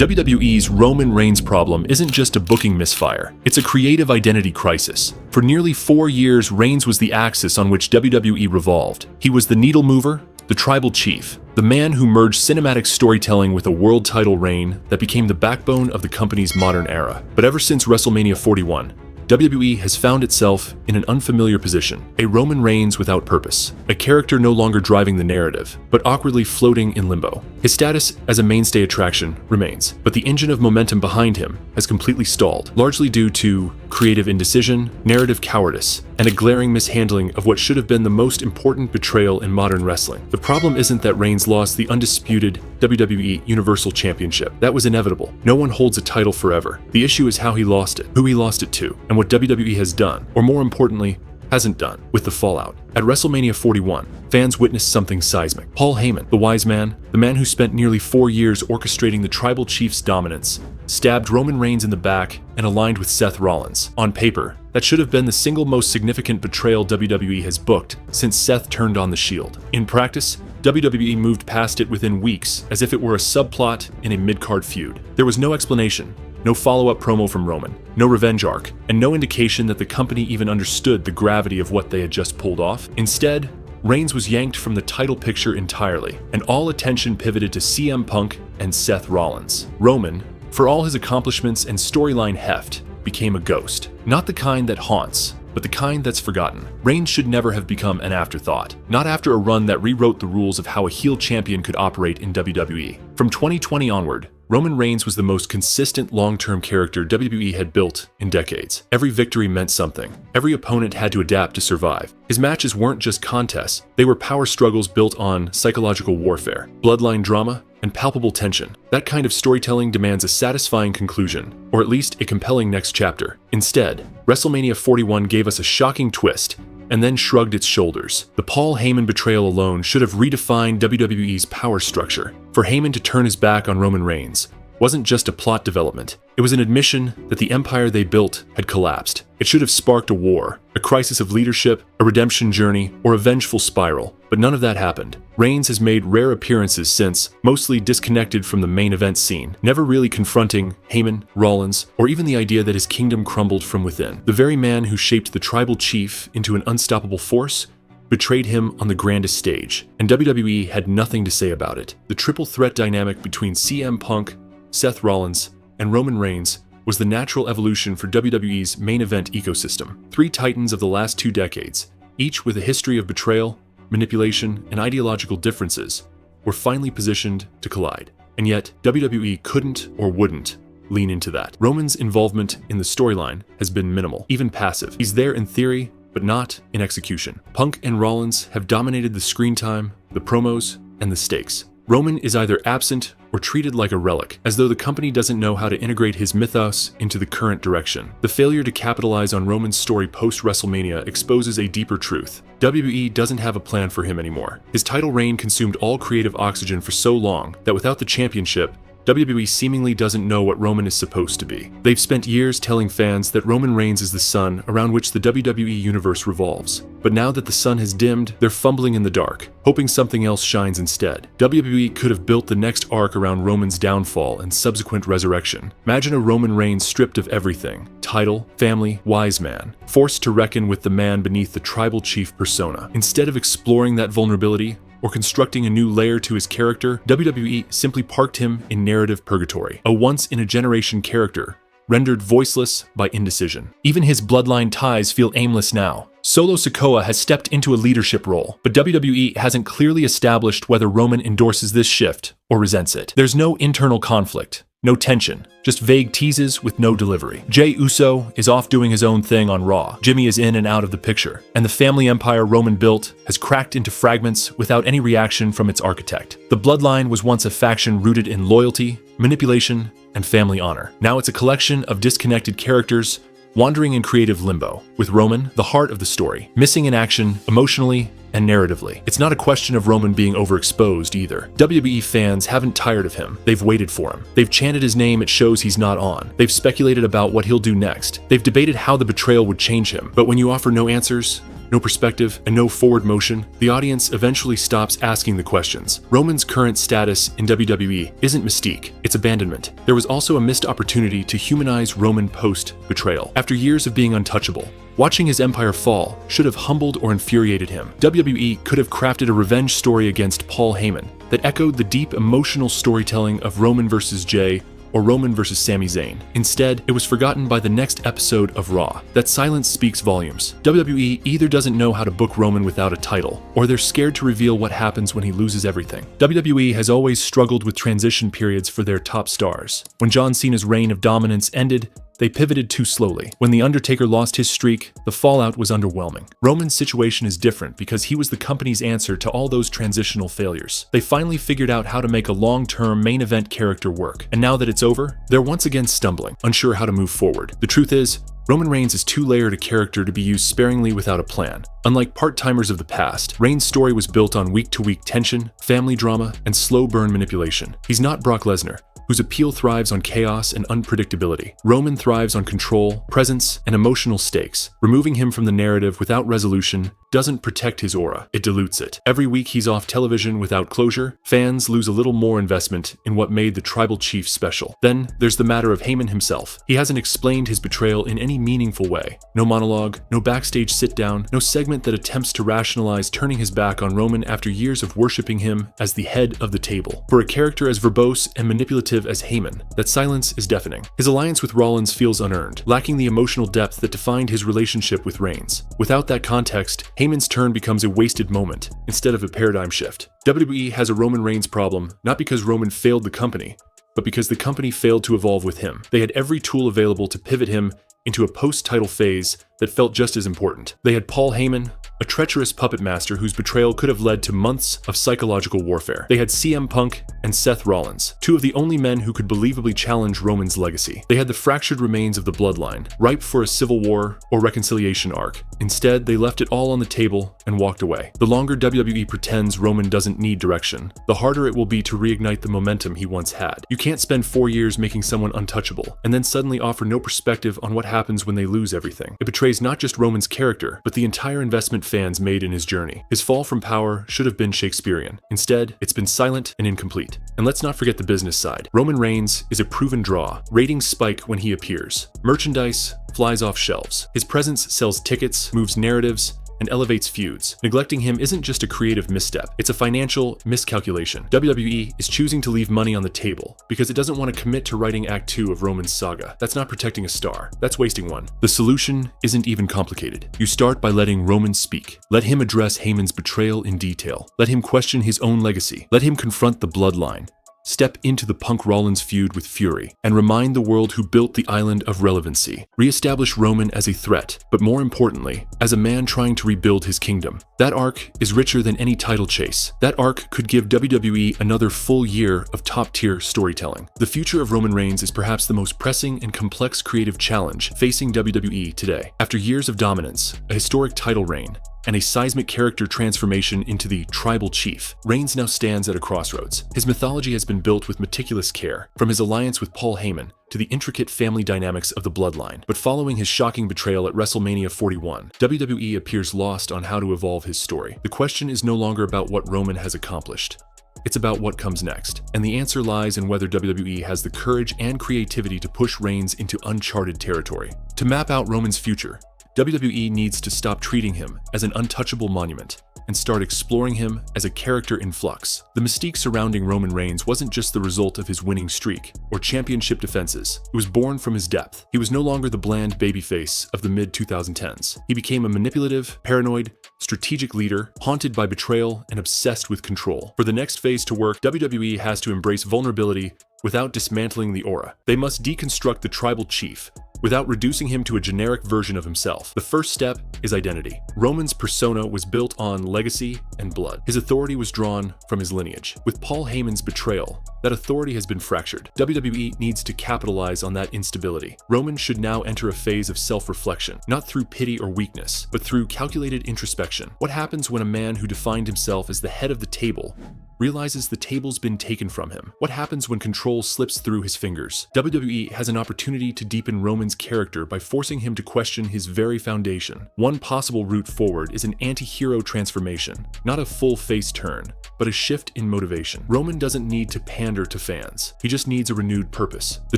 WWE's Roman Reigns problem isn't just a booking misfire, it's a creative identity crisis. For nearly 4 years, Reigns was the axis on which WWE revolved. He was the needle mover, the tribal chief, the man who merged cinematic storytelling with a world title reign that became the backbone of the company's modern era. But ever since WrestleMania 41, WWE has found itself in an unfamiliar position, a Roman Reigns without purpose, a character no longer driving the narrative, but awkwardly floating in limbo. His status as a mainstay attraction remains, but the engine of momentum behind him has completely stalled, largely due to creative indecision, narrative cowardice, and a glaring mishandling of what should have been the most important betrayal in modern wrestling. The problem isn't that Reigns lost the undisputed WWE Universal Championship. That was inevitable. No one holds a title forever. The issue is how he lost it, who he lost it to, and what WWE has done, or more importantly, hasn't done, with the fallout. At WrestleMania 41, fans witnessed something seismic. Paul Heyman, the wise man, the man who spent nearly 4 years orchestrating the tribal chief's dominance, stabbed Roman Reigns in the back and aligned with Seth Rollins. On paper, that should have been the single most significant betrayal WWE has booked since Seth turned on the Shield. In practice, WWE moved past it within weeks as if it were a subplot in a mid-card feud. There was no explanation, no follow-up promo from Roman, no revenge arc, and no indication that the company even understood the gravity of what they had just pulled off. Instead, Reigns was yanked from the title picture entirely, and all attention pivoted to CM Punk and Seth Rollins. Roman, for all his accomplishments and storyline heft, became a ghost. Not the kind that haunts, but the kind that's forgotten. Reigns should never have become an afterthought, not after a run that rewrote the rules of how a heel champion could operate in WWE. From 2020 onward, Roman Reigns was the most consistent long-term character WWE had built in decades. Every victory meant something. Every opponent had to adapt to survive. His matches weren't just contests, they were power struggles built on psychological warfare, bloodline drama, and palpable tension. That kind of storytelling demands a satisfying conclusion, or at least a compelling next chapter. Instead, WrestleMania 41 gave us a shocking twist, and then shrugged its shoulders. The Paul Heyman betrayal alone should have redefined WWE's power structure. For Heyman to turn his back on Roman Reigns wasn't just a plot development, it was an admission that the empire they built had collapsed. It should have sparked a war, a crisis of leadership, a redemption journey, or a vengeful spiral, but none of that happened. Reigns has made rare appearances since, mostly disconnected from the main event scene, never really confronting Heyman, Rollins, or even the idea that his kingdom crumbled from within. The very man who shaped the tribal chief into an unstoppable force betrayed him on the grandest stage, and WWE had nothing to say about it. The triple threat dynamic between CM Punk, Seth Rollins, and Roman Reigns was the natural evolution for WWE's main event ecosystem. 3 titans of the last 2 decades, each with a history of betrayal, manipulation, and ideological differences, were finally positioned to collide. And yet, WWE couldn't or wouldn't lean into that. Roman's involvement in the storyline has been minimal, even passive. He's there in theory, but not in execution. Punk and Rollins have dominated the screen time, the promos, and the stakes. Roman is either absent or treated like a relic, as though the company doesn't know how to integrate his mythos into the current direction. The failure to capitalize on Roman's story post-WrestleMania exposes a deeper truth. WWE doesn't have a plan for him anymore. His title reign consumed all creative oxygen for so long that without the championship, WWE seemingly doesn't know what Roman is supposed to be. They've spent years telling fans that Roman Reigns is the sun around which the WWE universe revolves. But now that the sun has dimmed, they're fumbling in the dark, hoping something else shines instead. WWE could have built the next arc around Roman's downfall and subsequent resurrection. Imagine a Roman Reigns stripped of everything: title, family, wise man, forced to reckon with the man beneath the tribal chief persona. Instead of exploring that vulnerability, or constructing a new layer to his character, WWE simply parked him in narrative purgatory, a once-in-a-generation character rendered voiceless by indecision. Even his bloodline ties feel aimless now. Solo Sikoa has stepped into a leadership role, but WWE hasn't clearly established whether Roman endorses this shift or resents it. There's no internal conflict, no tension, just vague teases with no delivery. Jey Uso is off doing his own thing on Raw. Jimmy is in and out of the picture, and the family empire Roman built has cracked into fragments without any reaction from its architect. The Bloodline was once a faction rooted in loyalty, manipulation, and family honor. Now it's a collection of disconnected characters wandering in creative limbo, with Roman, the heart of the story, missing in action emotionally and narratively. It's not a question of Roman being overexposed either. WWE fans haven't tired of him. They've waited for him. They've chanted his name at shows he's not on. They've speculated about what he'll do next. They've debated how the betrayal would change him. But when you offer no answers, no perspective, and no forward motion, the audience eventually stops asking the questions. Roman's current status in WWE isn't mystique, it's abandonment. There was also a missed opportunity to humanize Roman post-betrayal. After years of being untouchable, watching his empire fall should have humbled or infuriated him. WWE could have crafted a revenge story against Paul Heyman that echoed the deep emotional storytelling of Roman vs. Jey or Roman vs. Sami Zayn. Instead, it was forgotten by the next episode of Raw. That silence speaks volumes. WWE either doesn't know how to book Roman without a title, or they're scared to reveal what happens when he loses everything. WWE has always struggled with transition periods for their top stars. When John Cena's reign of dominance ended, they pivoted too slowly. When The Undertaker lost his streak, the fallout was underwhelming. Roman's situation is different because he was the company's answer to all those transitional failures. They finally figured out how to make a long-term main event character work, and now that it's over, they're once again stumbling, unsure how to move forward. The truth is, Roman Reigns is too layered a character to be used sparingly without a plan. Unlike part-timers of the past, Reigns' story was built on week-to-week tension, family drama, and slow burn manipulation. He's not Brock Lesnar, whose appeal thrives on chaos and unpredictability. Roman thrives on control, presence, and emotional stakes. Removing him from the narrative without resolution doesn't protect his aura, it dilutes it. Every week he's off television without closure, fans lose a little more investment in what made the tribal chief special. Then there's the matter of Heyman himself. He hasn't explained his betrayal in any meaningful way. No monologue, no backstage sit-down, no segment that attempts to rationalize turning his back on Roman after years of worshipping him as the head of the table. For a character as verbose and manipulative as Heyman, that silence is deafening. His alliance with Rollins feels unearned, lacking the emotional depth that defined his relationship with Reigns. Without that context, Heyman's turn becomes a wasted moment instead of a paradigm shift. WWE has a Roman Reigns problem, not because Roman failed the company, but because the company failed to evolve with him. They had every tool available to pivot him into a post-title phase that felt just as important. They had Paul Heyman, a treacherous puppet master whose betrayal could have led to months of psychological warfare. They had CM Punk and Seth Rollins, two of the only men who could believably challenge Roman's legacy. They had the fractured remains of the Bloodline, ripe for a civil war or reconciliation arc. Instead, they left it all on the table and walked away. The longer WWE pretends Roman doesn't need direction, the harder it will be to reignite the momentum he once had. You can't spend 4 years making someone untouchable and then suddenly offer no perspective on what happens when they lose everything. It betrays not just Roman's character, but the entire investment fans made in his journey. His fall from power should have been Shakespearean. Instead, it's been silent and incomplete. And let's not forget the business side. Roman Reigns is a proven draw. Ratings spike when he appears. Merchandise flies off shelves. His presence sells tickets, moves narratives, and elevates feuds. Neglecting him isn't just a creative misstep, it's a financial miscalculation. WWE is choosing to leave money on the table because it doesn't want to commit to writing Act 2 of Roman's saga. That's not protecting a star, that's wasting one. The solution isn't even complicated. You start by letting Roman speak. Let him address Heyman's betrayal in detail. Let him question his own legacy. Let him confront the Bloodline. Step into the Punk-Rollins feud with fury, and remind the world who built the island of relevancy. Re-establish Roman as a threat, but more importantly, as a man trying to rebuild his kingdom. That arc is richer than any title chase. That arc could give WWE another full year of top-tier storytelling. The future of Roman Reigns is perhaps the most pressing and complex creative challenge facing WWE today. After years of dominance, a historic title reign, and a seismic character transformation into the tribal chief, Reigns now stands at a crossroads. His mythology has been built with meticulous care, from his alliance with Paul Heyman to the intricate family dynamics of the Bloodline. But following his shocking betrayal at WrestleMania 41, WWE appears lost on how to evolve his story. The question is no longer about what Roman has accomplished. It's about what comes next, and the answer lies in whether WWE has the courage and creativity to push Reigns into uncharted territory. To map out Roman's future, WWE needs to stop treating him as an untouchable monument and start exploring him as a character in flux. The mystique surrounding Roman Reigns wasn't just the result of his winning streak or championship defenses. It was born from his depth. He was no longer the bland babyface of the mid-2010s. He became a manipulative, paranoid, strategic leader, haunted by betrayal and obsessed with control. For the next phase to work, WWE has to embrace vulnerability without dismantling the aura. They must deconstruct the tribal chief without reducing him to a generic version of himself. The first step is identity. Roman's persona was built on legacy and blood. His authority was drawn from his lineage. With Paul Heyman's betrayal, that authority has been fractured. WWE needs to capitalize on that instability. Roman should now enter a phase of self-reflection, not through pity or weakness, but through calculated introspection. What happens when a man who defined himself as the head of the table realizes the table's been taken from him. What happens when control slips through his fingers? WWE has an opportunity to deepen Roman's character by forcing him to question his very foundation. One possible route forward is an anti-hero transformation, not a full face turn, but a shift in motivation. Roman doesn't need to pander to fans. He just needs a renewed purpose. The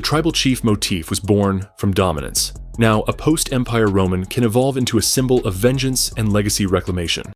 tribal chief motif was born from dominance. Now, a post-Empire Roman can evolve into a symbol of vengeance and legacy reclamation.